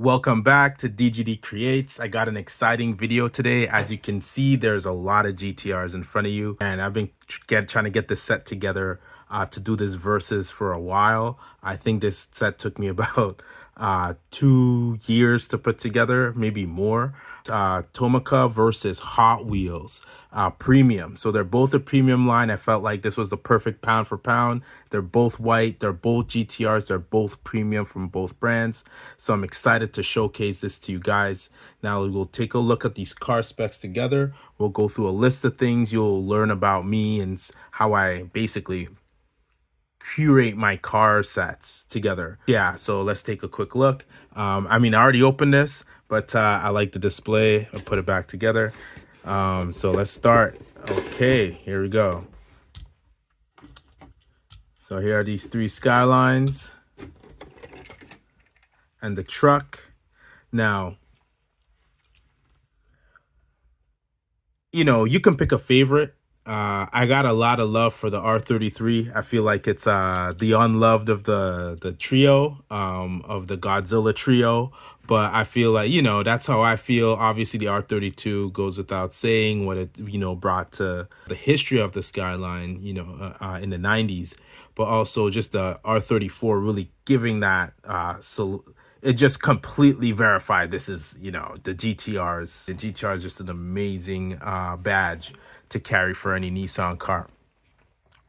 Welcome back to DGD Creates. I got an exciting video today. As you can see, there's a lot of GTRs in front of you, and I've been trying to get this set together to do this versus for a while. I think this set took me about 2 years to put together, maybe more. Tomica versus Hot Wheels premium. So they're both a premium line. I felt like this was the perfect pound for pound. They're both white. They're both GTRs. They're both premium from both brands. So I'm excited to showcase this to you guys. Now we'll take a look at these car specs together. We'll go through a list of things. You'll learn about me and how I basically curate my car sets together. Yeah, so let's take a quick look. I mean, I already opened this, but I like the display. I'll put it back together. So let's start. Okay, here we go. So here are these three Skylines and the truck. Now, you can pick a favorite. I got a lot of love for the R33. I feel like it's the unloved of the trio, of the Godzilla trio. But I feel like, that's how I feel. Obviously, the R32 goes without saying what it, brought to the history of the Skyline, in the 90s. But also just the R34 really giving that, it just completely verified this is, the GTRs. The GTR is just an amazing badge to carry for any Nissan car,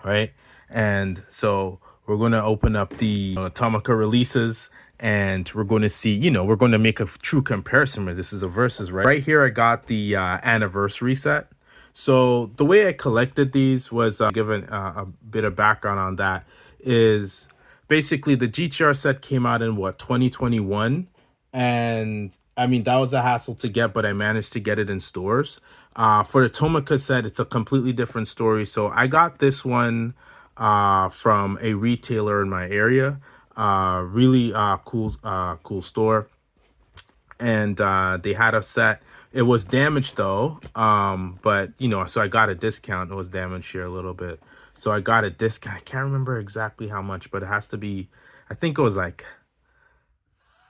right? And so we're going to open up the Tomica releases, and we're going to see, we're going to make a true comparison where this is a versus, right? Right here, I got the anniversary set. So the way I collected these was given a bit of background on that is basically the GTR set came out in 2021, and I mean that was a hassle to get, but I managed to get it in stores. For the Tomica set, it's a completely different story. So I got this one from a retailer in my area. Really cool store, and they had a set. It was damaged though, but so I got a discount. It was damaged here a little bit, so I got a discount. I can't remember exactly how much, but it has to be, I think it was like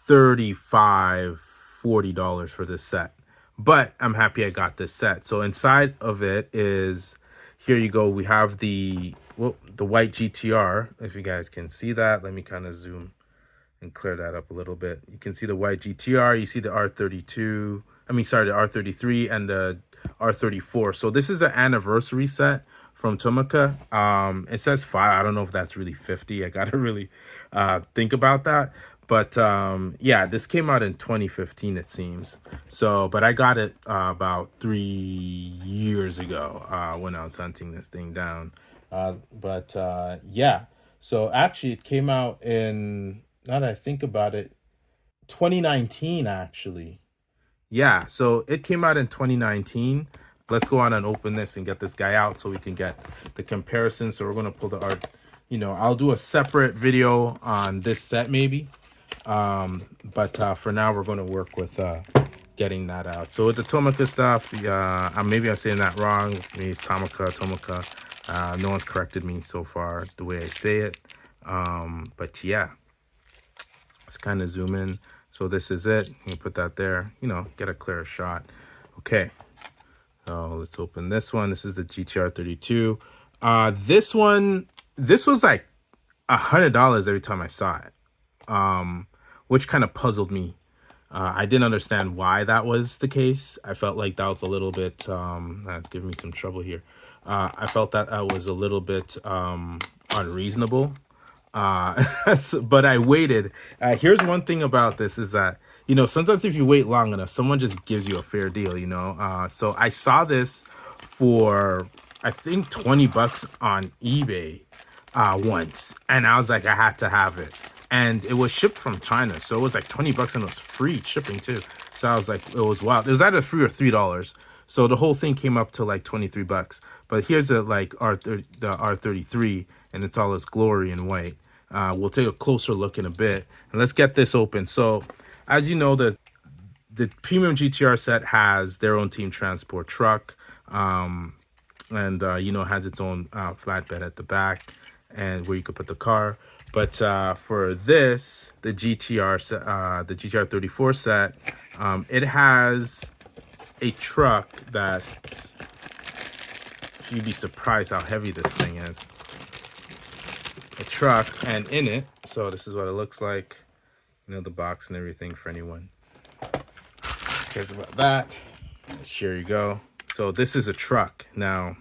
$35-40 for this set. But I'm happy I got this set. So inside of it is, here you go, we have the white GTR. If you guys can see that, let me kind of zoom and clear that up a little bit. You can see the white GTR, you see the R32, the R33 and the R34. So this is an anniversary set from Tomica. It says 5. I don't know if that's really 50. I gotta really think about that. But yeah, this came out in 2015, it seems. So, but I got it about 3 years ago when I was hunting this thing down. Yeah, so actually it came out in, now that I think about it, 2019 actually. Yeah, so it came out in 2019. Let's go on and open this and get this guy out so we can get the comparison. So we're going to pull the art. I'll do a separate video on this set maybe. But for now, we're going to work with getting that out. So with the Tomica stuff, maybe I'm saying that wrong. Maybe it's Tomica. No one's corrected me so far the way I say it. But yeah, let's kind of zoom in. So this is it. You put that there, get a clearer shot. Okay, so let's open this one. This is the GTR 32. This was like $100 every time I saw it, which kind of puzzled me. I didn't understand why that was the case. I felt like that was a little bit, that's giving me some trouble here. I felt that was a little bit unreasonable. But I waited. Here's one thing about this is that, sometimes if you wait long enough, someone just gives you a fair deal, So I saw this for, I think, 20 bucks on eBay once. And I was like, I had to have it. And it was shipped from China. So it was like 20 bucks and it was free shipping too. So I was like, it was wild. It was either $3 or $3. So the whole thing came up to like 23 bucks. But here's the R33, and it's all its glory in white. We'll take a closer look in a bit, and let's get this open. So as you know, the premium GTR set has their own team transport truck, and has its own flatbed at the back, and where you could put the car. But for this, the GTR, the GTR 34 set, it has a truck that you'd be surprised how heavy this thing is. A truck, and in it, so this is what it looks like. You know, the box and everything for anyone who cares about that. Here you go. So this is a truck. Now,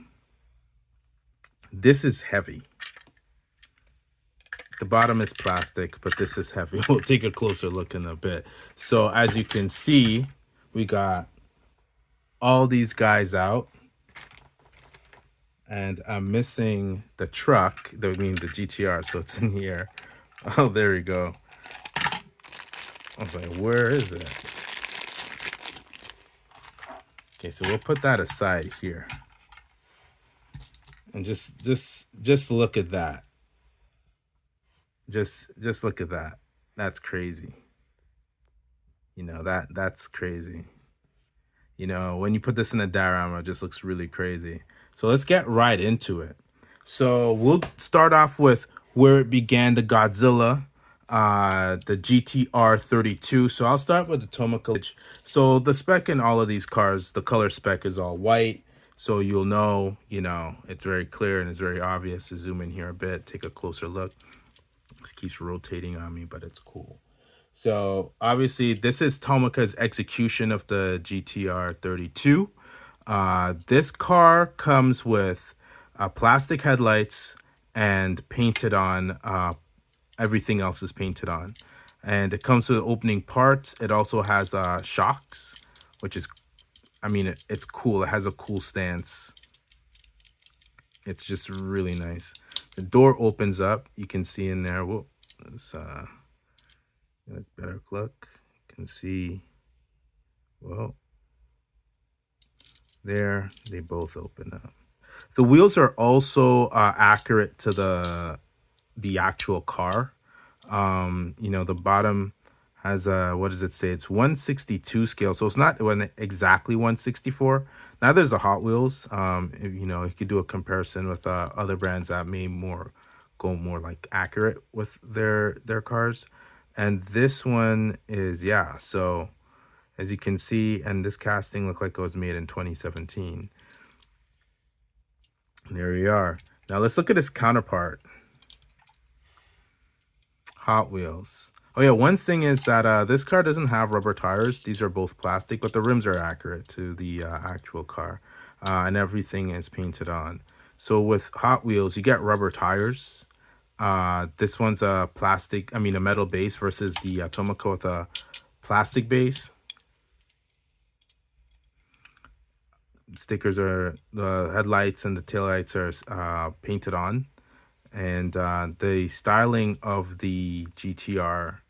this is heavy. The bottom is plastic, but this is heavy. We'll take a closer look in a bit. So as you can see, we got all these guys out. And I'm missing the truck. That would mean the GTR, so it's in here. Oh, there we go. I was like, where is it? Okay, so we'll put that aside here. And just look at that. Just look at that. That's crazy. You know, that's crazy. You know, when you put this in a diorama, it just looks really crazy. So let's get right into it. So we'll start off with where it began, the Godzilla, the GT-R 32. So I'll start with the Tomica. So the spec in all of these cars, the color spec is all white. So you'll know, you know, it's very clear and it's very obvious. To zoom in here a bit, take a closer look. This keeps rotating on me, but it's cool. So obviously this is Tomica's execution of the GT-R 32. This car comes with plastic headlights and painted on, everything else is painted on. And it comes with opening parts. It also has shocks, which is, I mean, it's cool. It has a cool stance. It's just really nice. The door opens up. You can see in there. Whoa, let's get a better look. You can see, well, there, they both open up. The wheels are also accurate to the actual car. You know, the bottom has a, what does it say? It's 162 scale, so it's not exactly 164. Now there's a Hot Wheels. You know, you could do a comparison with other brands that may go more like accurate with their cars. And this one is, yeah, so as you can see, and this casting looked like it was made in 2017. There we are. Now let's look at his counterpart, Hot Wheels. Oh yeah, one thing is that this car doesn't have rubber tires. These are both plastic, but the rims are accurate to the actual car. And everything is painted on. So with Hot Wheels, you get rubber tires. This one's a plastic, I mean a metal base versus the Tomica with a plastic base. Stickers are, the headlights and the taillights are painted on. And the styling of the GT-R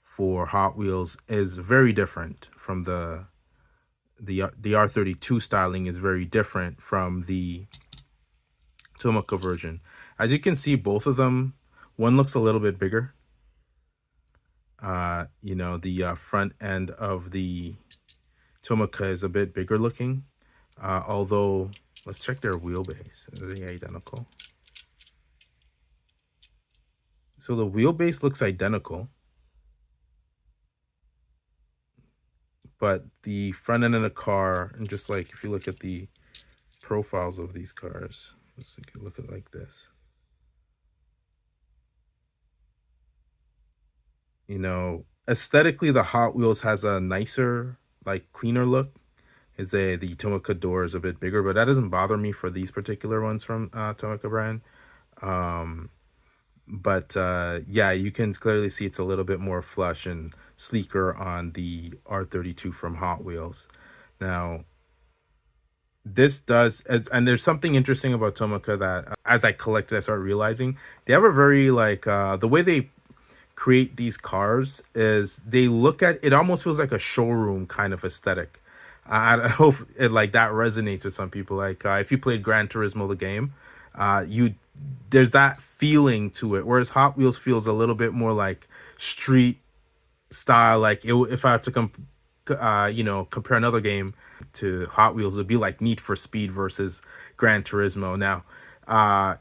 for Hot Wheels is very different from the R32 styling is very different from the Tomica version. As you can see, both of them, one looks a little bit bigger. You know, the front end of the Tomica is a bit bigger looking. Although, let's check their wheelbase. Are they identical? So the wheelbase looks identical, but the front end of the car, and just like if you look at the profiles of these cars, let's take a look at like this. You know, aesthetically, the Hot Wheels has a nicer, like cleaner look. The Tomica door is a bit bigger, but that doesn't bother me for these particular ones from Tomica brand. But yeah, you can clearly see it's a little bit more flush and sleeker on the R32 from Hot Wheels. Now, this does, and there's something interesting about Tomica that as I collected, I started realizing they have a very like the way they create these cars is they look at it almost feels like a showroom kind of aesthetic. I hope it like that resonates with some people. Like if you played Gran Turismo the game, there's that feeling to it. Whereas Hot Wheels feels a little bit more like street style. Like if I had to you know, compare another game to Hot Wheels, it'd be like Need for Speed versus Gran Turismo. Now,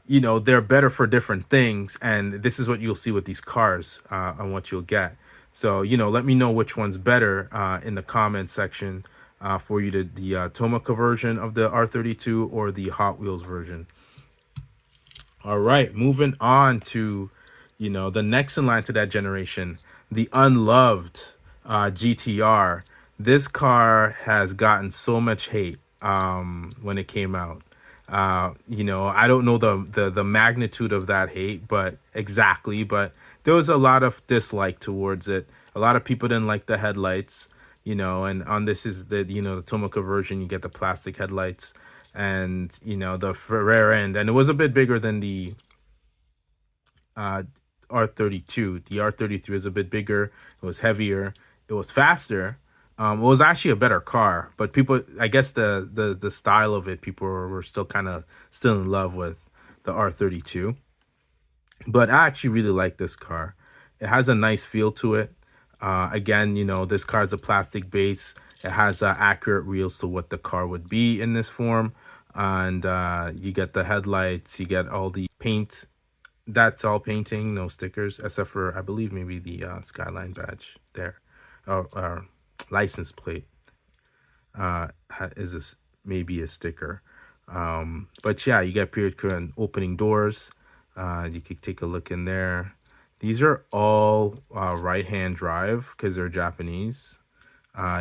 you know, they're better for different things, and this is what you'll see with these cars, on what you'll get. So, you know, let me know which one's better, in the comment section, for you, to the Tomica version of the R32 or the Hot Wheels version. All right, moving on to, you know, the next in line to that generation, the unloved GT-R. This car has gotten so much hate, when it came out. You know, I don't know the magnitude of that hate, but exactly, but there was a lot of dislike towards it. A lot of people didn't like the headlights, you know, and on this is the, you know, the Tomica version, you get the plastic headlights, and, you know, the rear end, and it was a bit bigger than the uh R32. The R33 was a bit bigger, it was heavier, it was faster. It was actually a better car, but people, I guess the style of it, people were still kind of still in love with the R32. But I actually really like this car. It has a nice feel to it. Again, you know, this car is a plastic base. It has accurate wheels to what the car would be in this form. And you get the headlights, you get all the paint. That's all painting, no stickers, except for, I believe, maybe the Skyline badge there. Or license plate is this maybe a sticker. But yeah, you get period current opening doors. You could take a look in there. These are all right-hand drive because they're Japanese.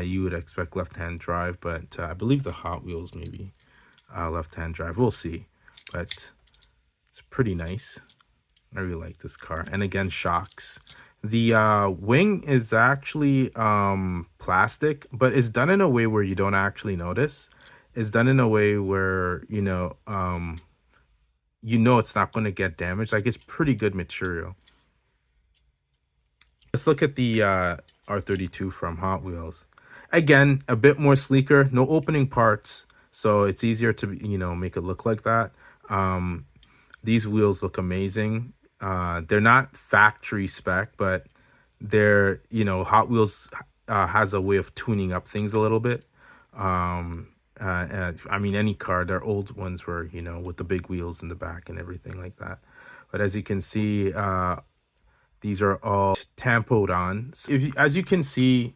You would expect left-hand drive, but I believe the Hot Wheels maybe left-hand drive. We'll see, but it's pretty nice. I really like this car. And again, shocks. The wing is actually plastic, but it's done in a way where you don't actually notice. It's done in a way where, you know, it's not going to get damaged. Like, it's pretty good material. Let's look at the R32 from Hot Wheels. Again, a bit more sleeker, no opening parts, so it's easier to, you know, make it look like that. These wheels look amazing. They're not factory spec, but they're, you know, Hot Wheels has a way of tuning up things a little bit. I mean, any car, their old ones were, you know, with the big wheels in the back and everything like that. But as you can see, these are all tampoed on. So as you can see,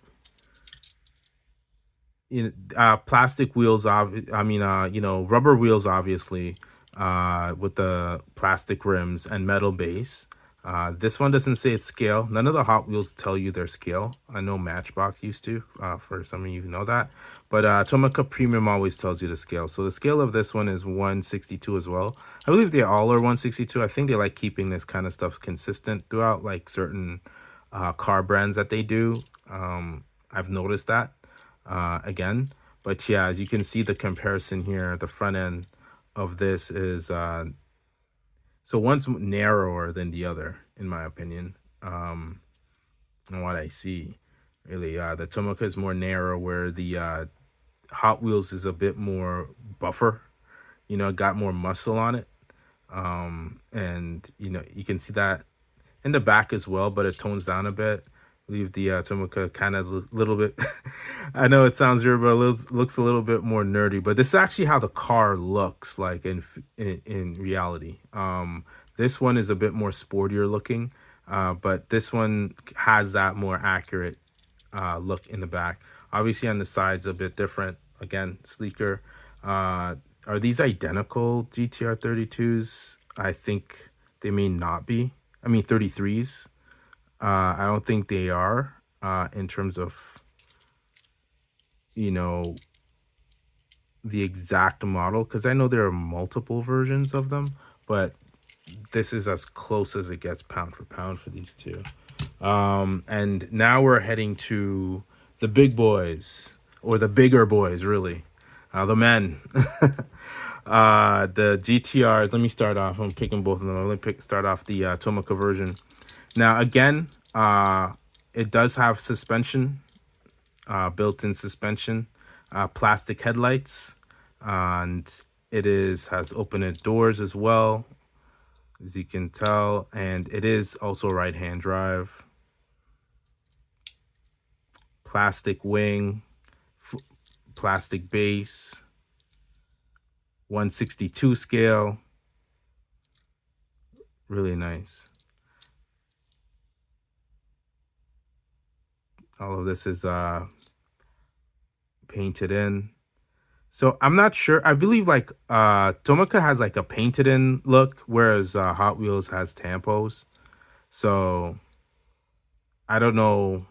plastic wheels, you know, rubber wheels, obviously, with the plastic rims and metal base. This one doesn't say its scale. None of the Hot Wheels tell you their scale. I know Matchbox used to, for some of you who know that. But Tomica Premium always tells you the scale. So the scale of this one is 162 as well. I believe they all are 162. I think they like keeping this kind of stuff consistent throughout, like certain car brands that they do. I've noticed that again. But yeah, as you can see, the comparison here, the front end of this is so one's narrower than the other, in my opinion. And what I see, really, the Tomica is more narrow, where the Hot Wheels is a bit more buffer. You know, got more muscle on it. And you know, you can see that in the back as well, but it tones down a bit. Leave the Tomica kind of a little bit. I know it sounds weird, but it looks a little bit more nerdy. But this is actually how the car looks like in reality. This one is a bit more sportier looking, but this one has that more accurate look in the back. Obviously, on the sides, a bit different. Again, sleeker. Are these identical GT-R 32s? I think they may not be. I mean, 33s. I don't think they are, in terms of, you know, the exact model, because I know there are multiple versions of them, but this is as close as it gets pound for pound for these two. And now we're heading to the big boys, or the bigger boys, really, the men. The GT-Rs. Let me start off. I'm picking both of them. Let me start off the Tomica version. Now, again, it does have suspension, built-in suspension, plastic headlights, and it has open doors as well, as you can tell, and it is also right-hand drive. Plastic wing, plastic base, 162 scale. Really nice. All of this is painted in. So I'm not sure. I believe like Tomica has like a painted in look, whereas Hot Wheels has tampos. So I don't know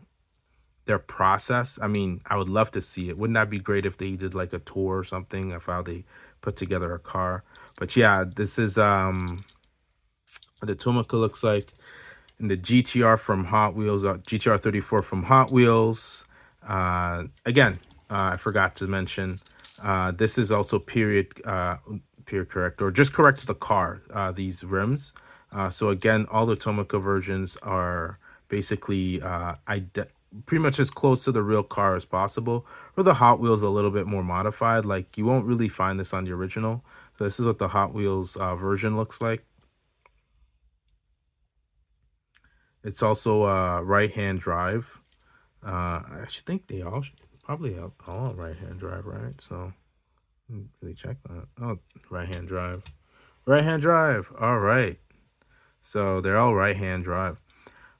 their process. I mean, I would love to see it. Wouldn't that be great if they did like a tour or something of how they put together a car? But yeah, this is what the Tomica looks like. And the GT-R from Hot Wheels, GT-R 34 from Hot Wheels. Again, I forgot to mention, this is also period correct, or just corrects the car, these rims. So again, all the Tomica versions are basically pretty much as close to the real car as possible, or the Hot Wheels a little bit more modified. Like you won't really find this on the original. So this is what the Hot Wheels version looks like. It's also right-hand drive. I should think they all probably all right-hand drive, right? So really check that. Oh, right-hand drive, right-hand drive. All right. So they're all right-hand drive.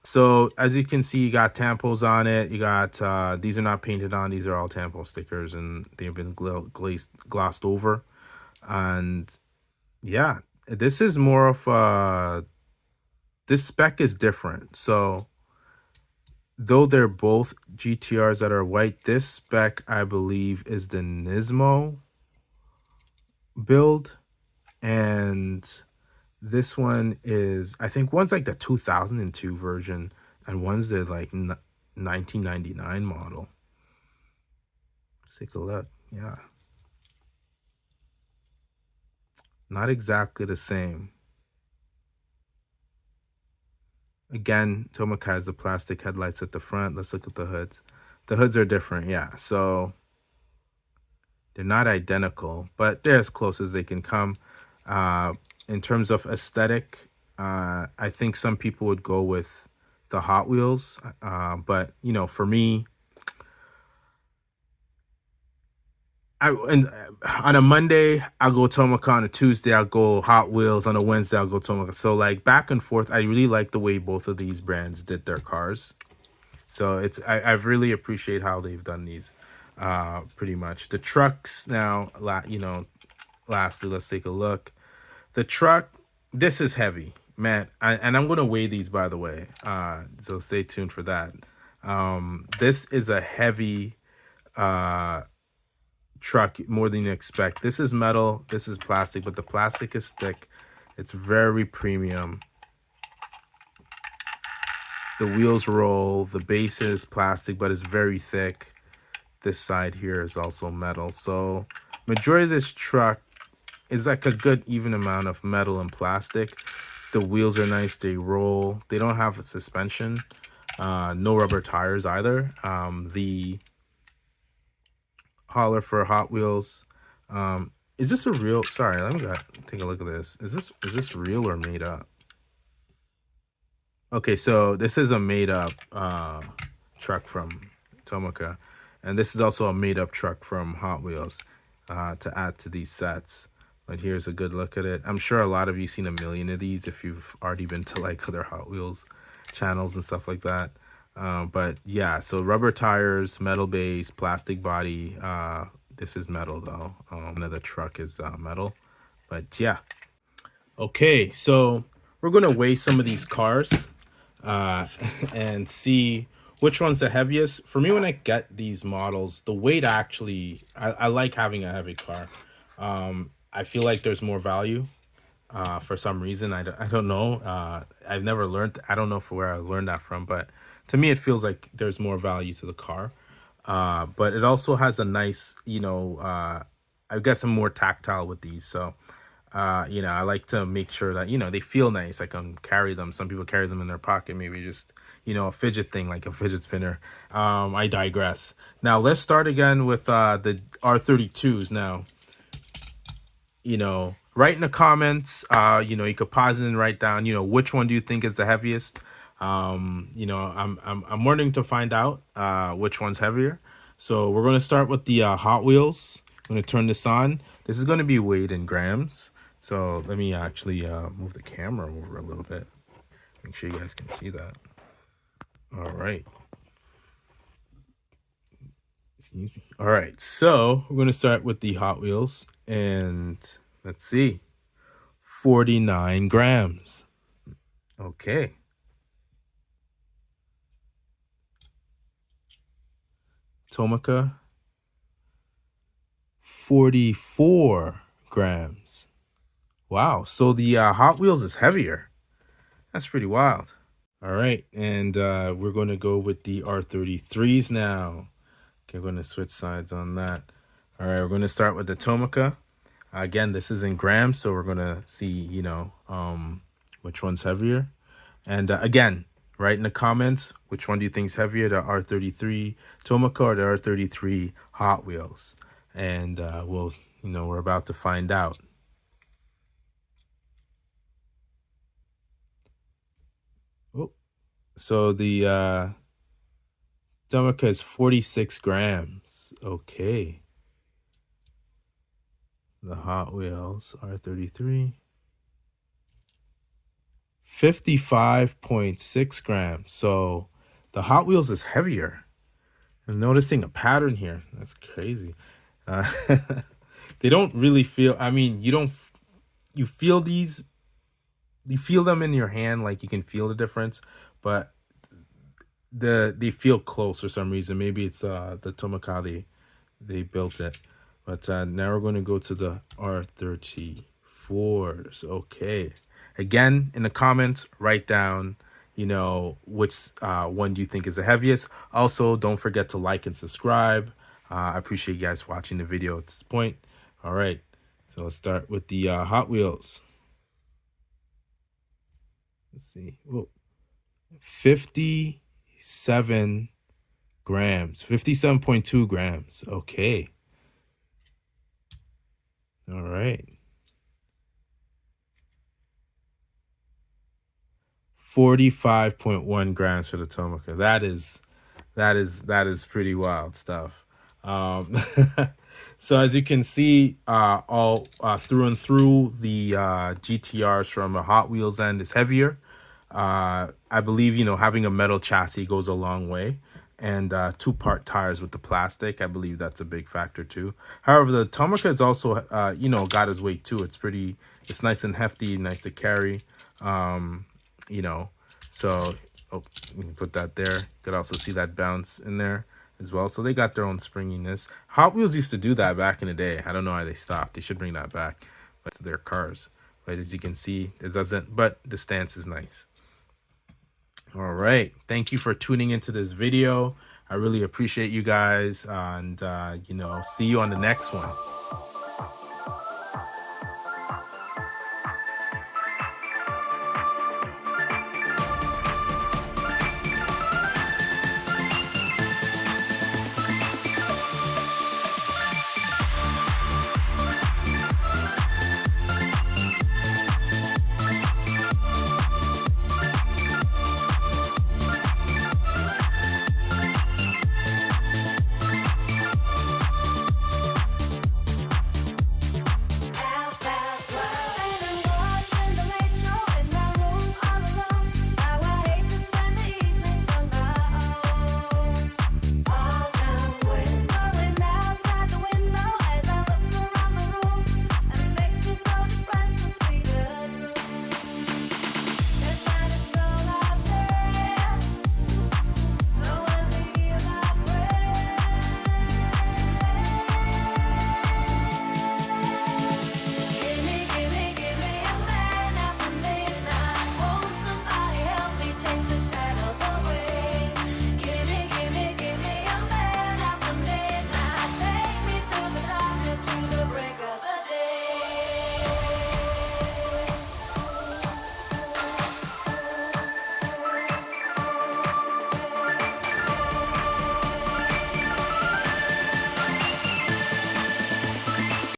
So as you can see, you got tampos on it. You got these are not painted on. These are all tampo stickers, and they've been glossed over. And yeah, this is more of this spec is different. So though they're both GTRs that are white, this spec, I believe, is the Nismo build. And this one is, I think one's like the 2002 version, and one's the like 1999 model. Let's take a look. Yeah. Not exactly the same. Again, Tomica has the plastic headlights at the front. Let's look at the hoods. The hoods are different, yeah. So they're not identical, but they're as close as they can come. In terms of aesthetic, I think some people would go with the Hot Wheels, but you know, for me, on a Monday I'll go Tomica, on a Tuesday I'll go Hot Wheels, on a Wednesday I'll go Tomica. So like back and forth. I really like the way both of these brands did their cars. So I really appreciate how they've done these. Pretty much the trucks now. Lastly, let's take a look. The truck. This is heavy, man, and I'm gonna weigh these, by the way. So stay tuned for that. This is a heavy truck, more than you expect. This is metal, this is plastic, but the plastic is thick. It's very premium. The wheels roll, the base is plastic, but it's very thick. This side here is also metal. So majority of this truck is like a good even amount of metal and plastic. The wheels are nice, they roll. They don't have a suspension. No rubber tires either. The hauler for Hot Wheels. Is this a real? Sorry, let me take a look at this. Is this real or made up? Okay, so this is a made up truck from Tomica, and this is also a made up truck from Hot Wheels to add to these sets. But here's a good look at it. I'm sure a lot of you seen a million of these if you've already been to like other Hot Wheels channels and stuff like that. But yeah, so rubber tires, metal base, plastic body. This is metal though. The truck is metal. But yeah. Okay, so we're gonna weigh some of these cars and see which one's the heaviest. For me, when I get these models, the weight actually, I like having a heavy car. I feel like there's more value for some reason. I don't know. I've never learned. I don't know for where I learned that from, but to me, it feels like there's more value to the car. But it also has a nice, I've got some more tactile with these. So, I like to make sure that, they feel nice. I can carry them. Some people carry them in their pocket, maybe just, a fidget thing, like a fidget spinner. I digress. Now, let's start again with the R32s now. Write in the comments. You could pause it and write down, which one do you think is the heaviest. I'm wanting to find out which one's heavier. So we're going to start with the Hot Wheels. I'm going to turn this on. This is going to be weighed in grams. So let me actually move the camera over a little bit. Make sure you guys can see that. All right. Excuse me. All right. So we're going to start with the Hot Wheels. And let's see. 49 grams. Okay. Tomica. 44 grams. Wow. So the Hot Wheels is heavier. That's pretty wild. All right. And we're going to go with the R33s now. Okay, we're going to switch sides on that. All right. We're going to start with the Tomica. Again, this is in grams, so we're going to see, which one's heavier. And again, write in the comments, which one do you think is heavier, the R33 Tomica or the R33 Hot Wheels? And we're about to find out. Oh, so the Tomica is 46 grams. Okay. The Hot Wheels R33. 55.6 grams. So the Hot Wheels is heavier. I'm noticing a pattern here. That's crazy. Uh, they don't really feel, I mean, you feel these, you feel them in your hand, like you can feel the difference, but they feel close for some reason. Maybe it's the Tomica they built it. But now we're going to go to the R34s. Okay. Again, in the comments, write down, which one do you think is the heaviest. Also, don't forget to like and subscribe. I appreciate you guys watching the video at this point. All right. So let's start with the Hot Wheels. Let's see. Whoa. 57 grams. 57.2 grams. Okay. All right. 45.1 grams for the Tomica. That is pretty wild stuff. So as you can see, all through and through, the GT-Rs from a Hot Wheels end is heavier. I believe, having a metal chassis goes a long way. And two-part tires with the plastic, I believe that's a big factor too. However, the Tomica is also, got his weight too. It's nice and hefty, nice to carry. So you can put that there. You could also see that bounce in there as well. So they got their own springiness. Hot Wheels used to do that back in the day. I don't know why they stopped. They should bring that back, but to their cars. But as you can see, it doesn't, but the stance is nice. All right. Thank you for tuning into this video. I really appreciate you guys, and see you on the next one.